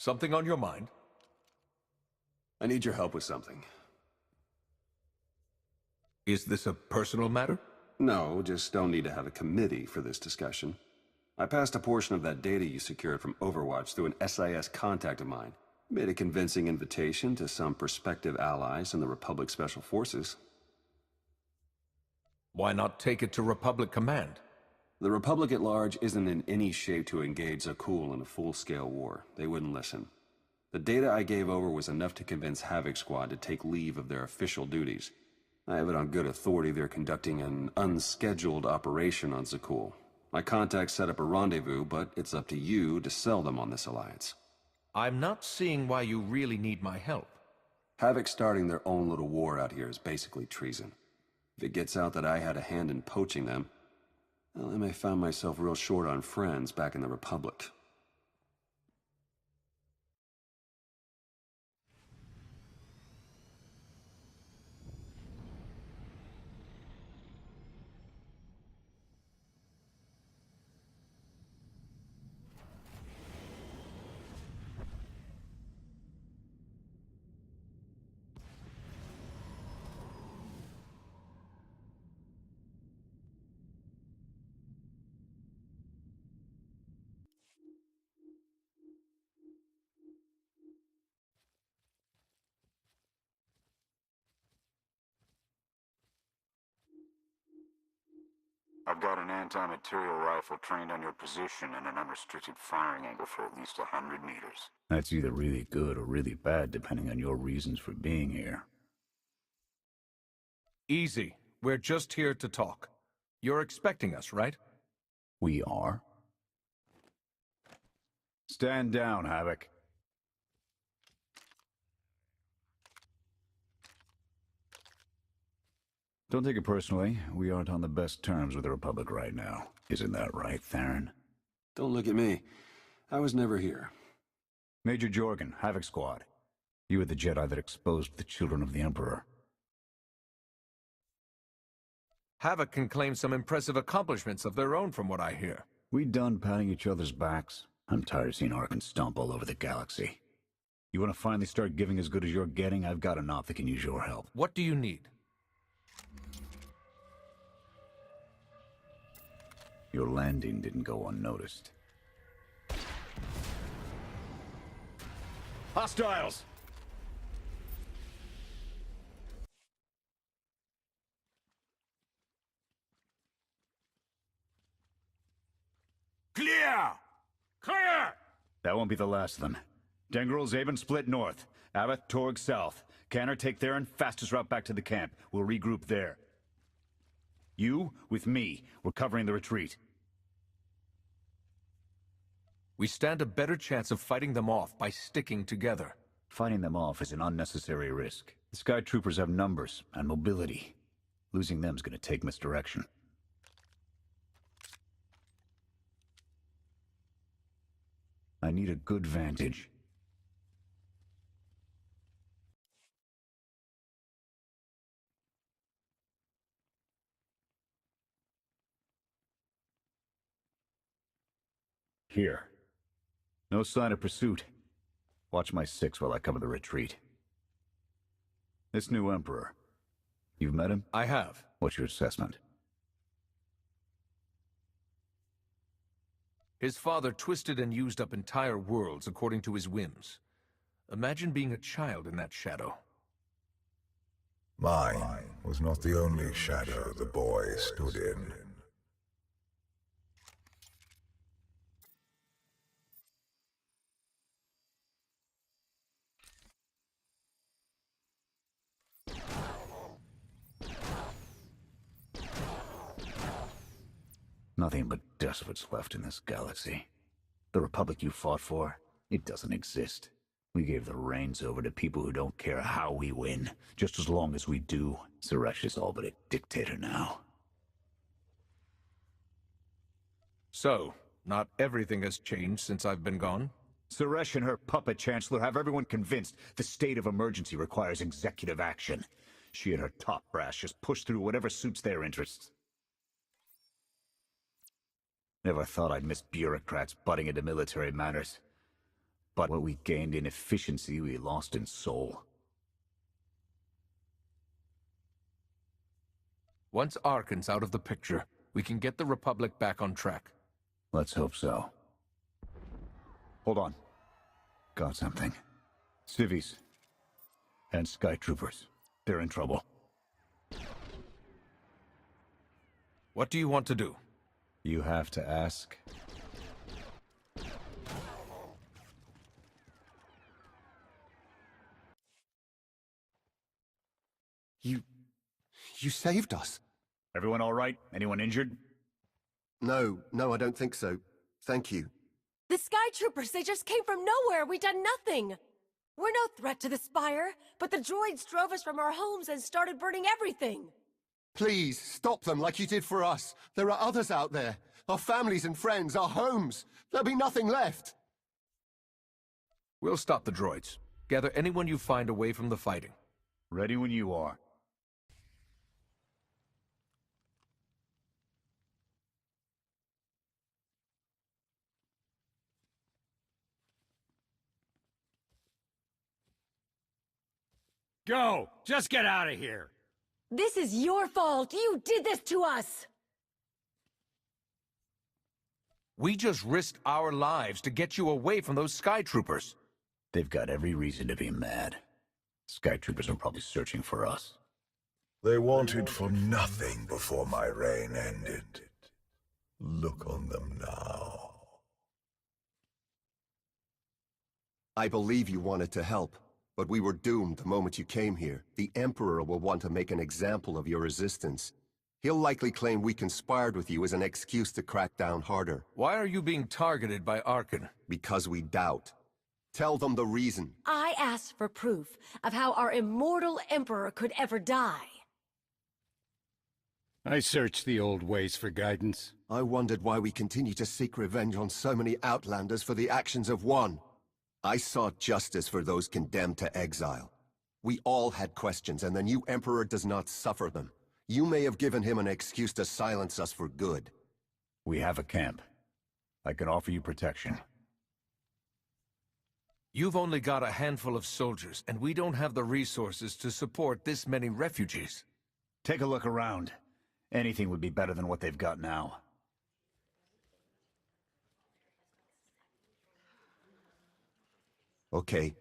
Something on your mind? I need your help with something. Is this a personal matter? No, just don't need to have a committee for this discussion. I passed a portion of that data you secured from Overwatch through an SIS contact of mine. Made a convincing invitation to some prospective allies in the Republic Special Forces. Why not take it to Republic Command? The Republic at large isn't in any shape to engage Ch11 in a full-scale war. They wouldn't listen. The data I gave over was enough to convince Havoc Squad to take leave of their official duties. I have it on good authority they're conducting an unscheduled operation on Ch11. My contacts set up a rendezvous, but it's up to you to sell them on this alliance. I'm not seeing why you really need my help. Havoc starting their own little war out here is basically treason. If it gets out that I had a hand in poaching them, well, I may find myself real short on friends back in the Republic. I've got an anti-material rifle trained on your position and an unrestricted firing angle for at least 100 meters. That's either really good or really bad, depending on your reasons for being here. Easy. We're just here to talk. You're expecting us, right? We are. Stand down, Havoc. Don't take it personally. We aren't on the best terms with the Republic right now. Isn't that right, Theron? Don't look at me. I was never here. Major Jorgen, Havoc Squad. You were the Jedi that exposed the children of the Emperor. Havoc can claim some impressive accomplishments of their own from what I hear. We done patting each other's backs? I'm tired of seeing Arkan stomp all over the galaxy. You want to finally start giving as good as you're getting? I've got enough that can use your help. What do you need? Your landing didn't go unnoticed. Hostiles! Clear! Clear! That won't be the last of them. Dengrel, Zaben split north. Avath, Torg south. Canner, take Theron, fastest route back to the camp. We'll regroup there. You, with me, we're covering the retreat. We stand a better chance of fighting them off by sticking together. Fighting them off is an unnecessary risk. The Sky Troopers have numbers and mobility. Losing them's gonna take misdirection. I need a good vantage. Here. No sign of pursuit. Watch my six while I cover the retreat. This new Emperor. You've met him? I have. What's your assessment? His father twisted and used up entire worlds according to his whims. Imagine being a child in that shadow. Mine was not the only shadow the boy stood in. Nothing but despots left in this galaxy. The Republic you fought for, it doesn't exist. We gave the reins over to people who don't care how we win. Just as long as we do, Suresh is all but a dictator now. So, not everything has changed since I've been gone? Suresh and her puppet chancellor have everyone convinced the state of emergency requires executive action. She and her top brass just push through whatever suits their interests. Never thought I'd miss bureaucrats butting into military matters. But what we gained in efficiency, we lost in soul. Once Arkan's out of the picture, we can get the Republic back on track. Let's hope so. Hold on. Got something. Civvies. And Sky Troopers. They're in trouble. What do you want to do? You have to ask. You saved us. Everyone all right? Anyone injured? No, I don't think so. Thank you. The Sky Troopers, they just came from nowhere. We done nothing. We're no threat to the Spire, but the droids drove us from our homes and started burning everything. Please, stop them like you did for us. There are others out there. Our families and friends, our homes. There'll be nothing left. We'll stop the droids. Gather anyone you find away from the fighting. Ready when you are. Go! Just get out of here! This is your fault. You did this to us. We just risked our lives to get you away from those Sky Troopers. They've got every reason to be mad. Sky Troopers are probably searching for us. They wanted for nothing before my reign ended. Look on them now. I believe you wanted to help, but we were doomed the moment you came here. The Emperor will want to make an example of your resistance. He'll likely claim we conspired with you as an excuse to crack down harder. Why are you being targeted by Arkan? Because we doubt. Tell them the reason. I asked for proof of how our immortal Emperor could ever die. I searched the old ways for guidance. I wondered why we continue to seek revenge on so many Outlanders for the actions of one. I sought justice for those condemned to exile. We all had questions, and the new Emperor does not suffer them. You may have given him an excuse to silence us for good. We have a camp. I can offer you protection. You've only got a handful of soldiers, and we don't have the resources to support this many refugees. Take a look around. Anything would be better than what they've got now. Okay.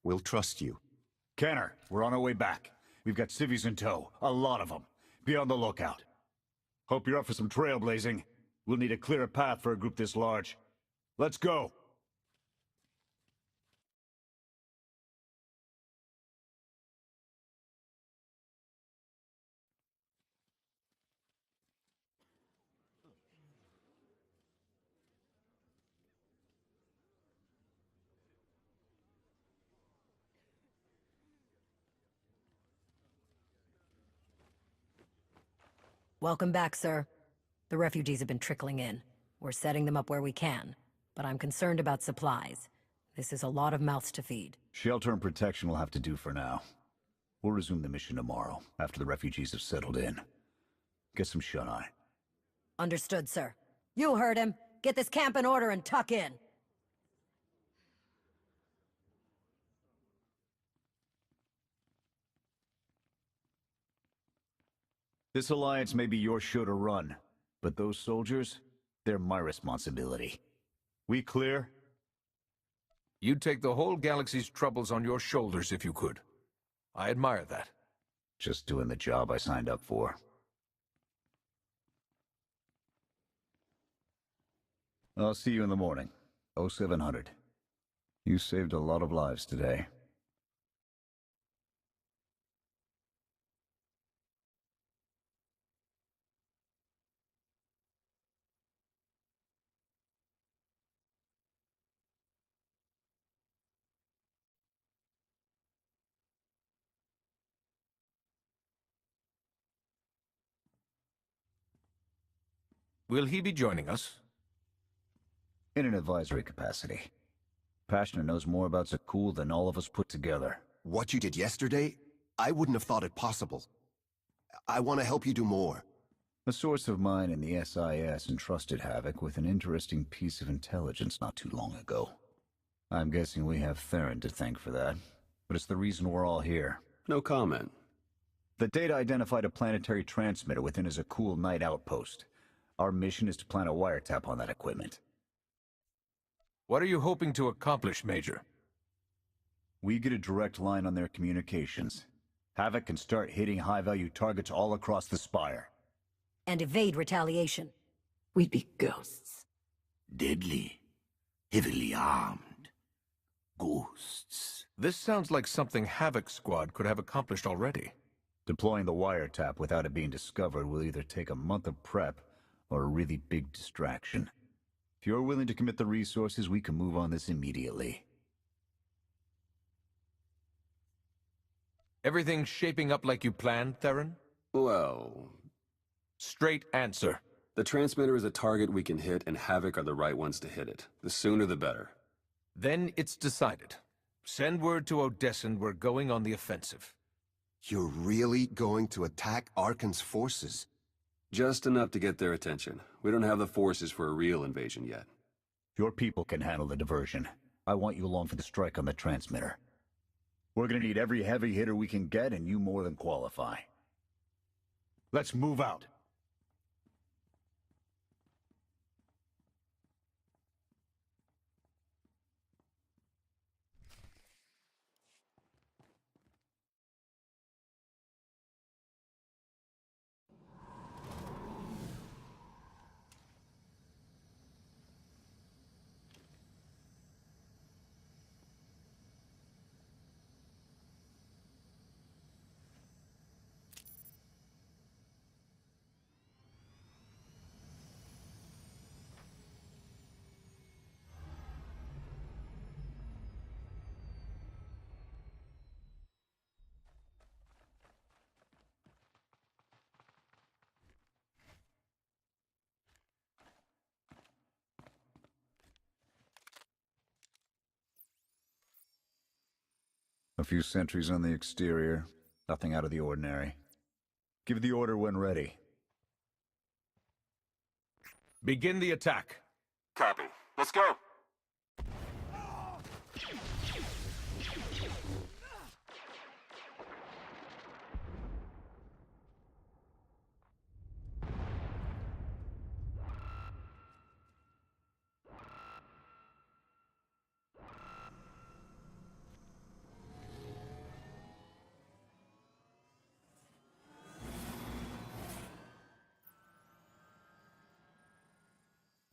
We'll trust you. Kenner, we're on our way back. We've got civvies in tow. A lot of them. Be on the lookout. Hope you're up for some trailblazing. We'll need a clearer path for a group this large. Let's go! Welcome back, sir. The refugees have been trickling in. We're setting them up where we can, but I'm concerned about supplies. This is a lot of mouths to feed. Shelter and protection will have to do for now. We'll resume the mission tomorrow, after the refugees have settled in. Get some shut-eye. Understood, sir. You heard him. Get this camp in order and tuck in. This alliance may be your show to run, but those soldiers, they're my responsibility. We clear? You'd take the whole galaxy's troubles on your shoulders if you could. I admire that. Just doing the job I signed up for. I'll see you in the morning. 0700. You saved a lot of lives today. Will he be joining us? In an advisory capacity. Pashner knows more about Zakul than all of us put together. What you did yesterday, I wouldn't have thought it possible. I want to help you do more. A source of mine in the SIS entrusted Havoc with an interesting piece of intelligence not too long ago. I'm guessing we have Theron to thank for that, but it's the reason we're all here. No comment. The data identified a planetary transmitter within his Akul Night outpost. Our mission is to plant a wiretap on that equipment. What are you hoping to accomplish, Major? We get a direct line on their communications. Havoc can start hitting high-value targets all across the Spire. And evade retaliation. We'd be ghosts. Deadly. Heavily armed. Ghosts. This sounds like something Havoc's squad could have accomplished already. Deploying the wiretap without it being discovered will either take a month of prep or a really big distraction. If you're willing to commit the resources, we can move on this immediately. Everything shaping up like you planned, Theron? Well... Straight answer. The transmitter is a target we can hit, and Havoc are the right ones to hit it. The sooner the better. Then it's decided. Send word to Odessen we're going on the offensive. You're really going to attack Arkan's forces? Just enough to get their attention. We don't have the forces for a real invasion yet. Your people can handle the diversion. I want you along for the strike on the transmitter. We're gonna need every heavy hitter we can get, and you more than qualify. Let's move out. A few sentries on the exterior. Nothing out of the ordinary. Give the order when ready. Begin the attack. Copy. Let's go.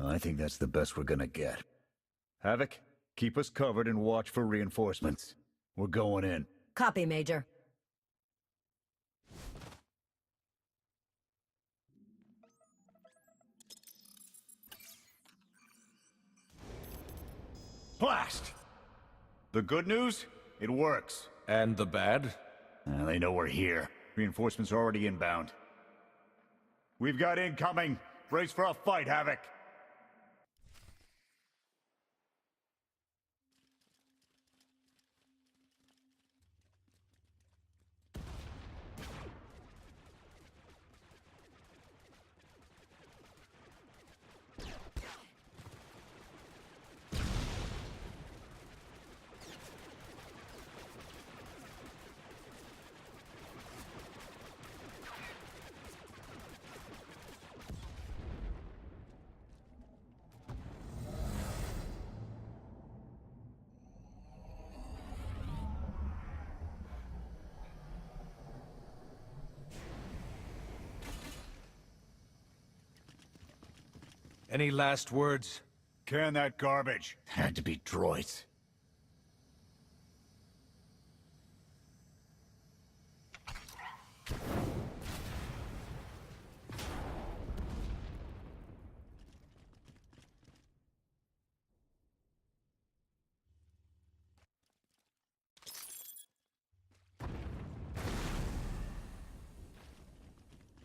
I think that's the best we're gonna get. Havoc, keep us covered and watch for reinforcements. We're going in. Copy, Major. Blast! The good news? It works. And the bad? They know we're here. Reinforcements are already inbound. We've got incoming. Brace for a fight, Havoc. Any last words? Can that garbage. Had to be droids.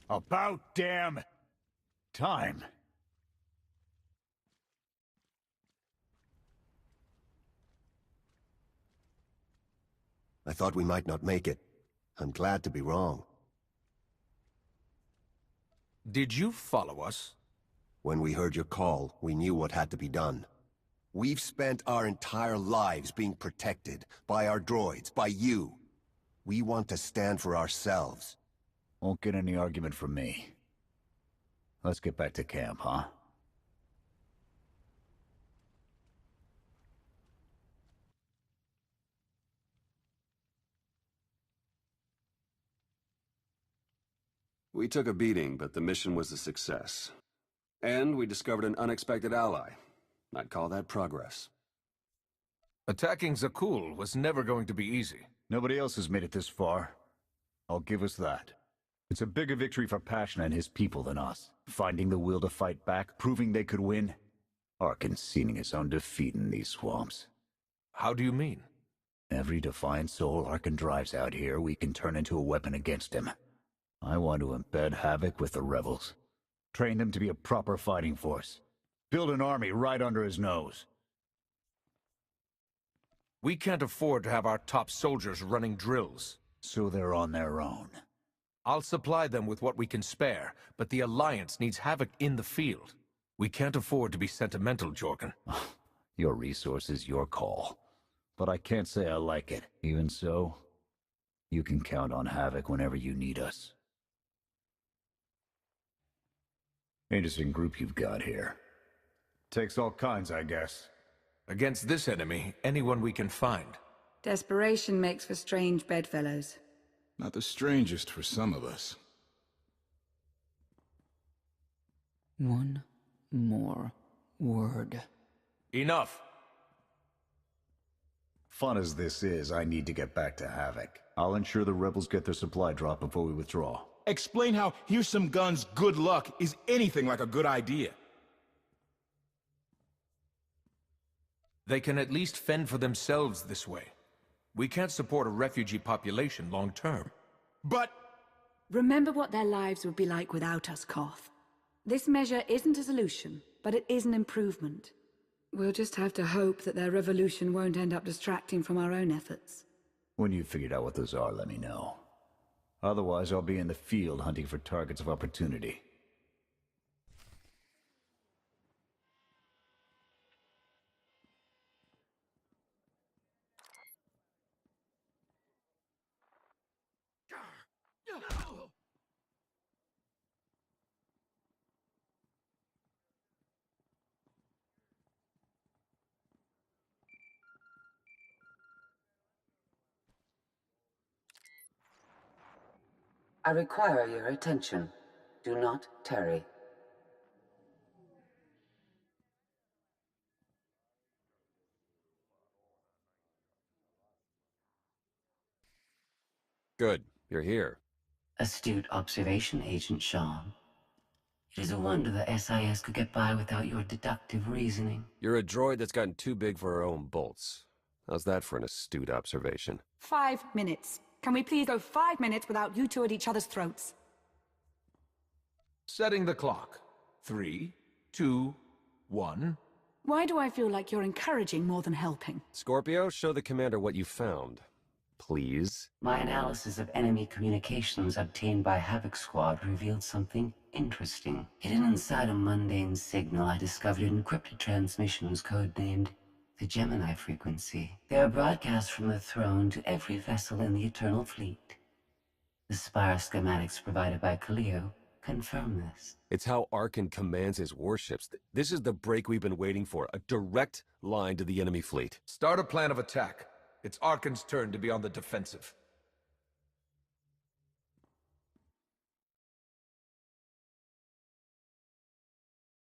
About damn time. I thought we might not make it. I'm glad to be wrong. Did you follow us? When we heard your call, we knew what had to be done. We've spent our entire lives being protected by our droids, by you. We want to stand for ourselves. Won't get any argument from me. Let's get back to camp, huh? We took a beating, but the mission was a success. And we discovered an unexpected ally. I'd call that progress. Attacking Zakul was never going to be easy. Nobody else has made it this far. I'll give us that. It's a bigger victory for Passion and his people than us. Finding the will to fight back, proving they could win. Arkin seeing his own defeat in these swamps. How do you mean? Every defiant soul Arkin drives out here, we can turn into a weapon against him. I want to embed Havoc with the rebels. Train them to be a proper fighting force. Build an army right under his nose. We can't afford to have our top soldiers running drills. So they're on their own. I'll supply them with what we can spare, but the Alliance needs Havoc in the field. We can't afford to be sentimental, Jorgen. Your resources, your call. But I can't say I like it. Even so, you can count on Havoc whenever you need us. Interesting group you've got here. Takes all kinds, I guess. Against this enemy, anyone we can find. Desperation makes for strange bedfellows. Not the strangest for some of us. One more word. Enough! Fun as this is, I need to get back to Havoc. I'll ensure the rebels get their supply drop before we withdraw. Explain how "here's some guns, good luck" is anything like a good idea. They can at least fend for themselves this way. We can't support a refugee population long term. But... Remember what their lives would be like without us, Koth. This measure isn't a solution, but it is an improvement. We'll just have to hope that their revolution won't end up distracting from our own efforts. When you've figured out what those are, let me know. Otherwise, I'll be in the field hunting for targets of opportunity. I require your attention. Do not tarry. Good. You're here. Astute observation, Agent Sean. It is a wonder the SIS could get by without your deductive reasoning. You're a droid that's gotten too big for her own bolts. How's that for an astute observation? 5 minutes. Can we please go 5 minutes without you two at each other's throats? Setting the clock. 3, 2, 1. Why do I feel like you're encouraging more than helping? Scorpio, show the commander what you found. Please? My analysis of enemy communications obtained by Havoc Squad revealed something interesting. Hidden inside a mundane signal, I discovered encrypted transmissions codenamed the Gemini frequency. They are broadcast from the throne to every vessel in the Eternal Fleet. The Spire schematics provided by Kaleo confirm this. It's how Arkin commands his warships. This is the break we've been waiting for. A direct line to the enemy fleet. Start a plan of attack. It's Arkin's turn to be on the defensive.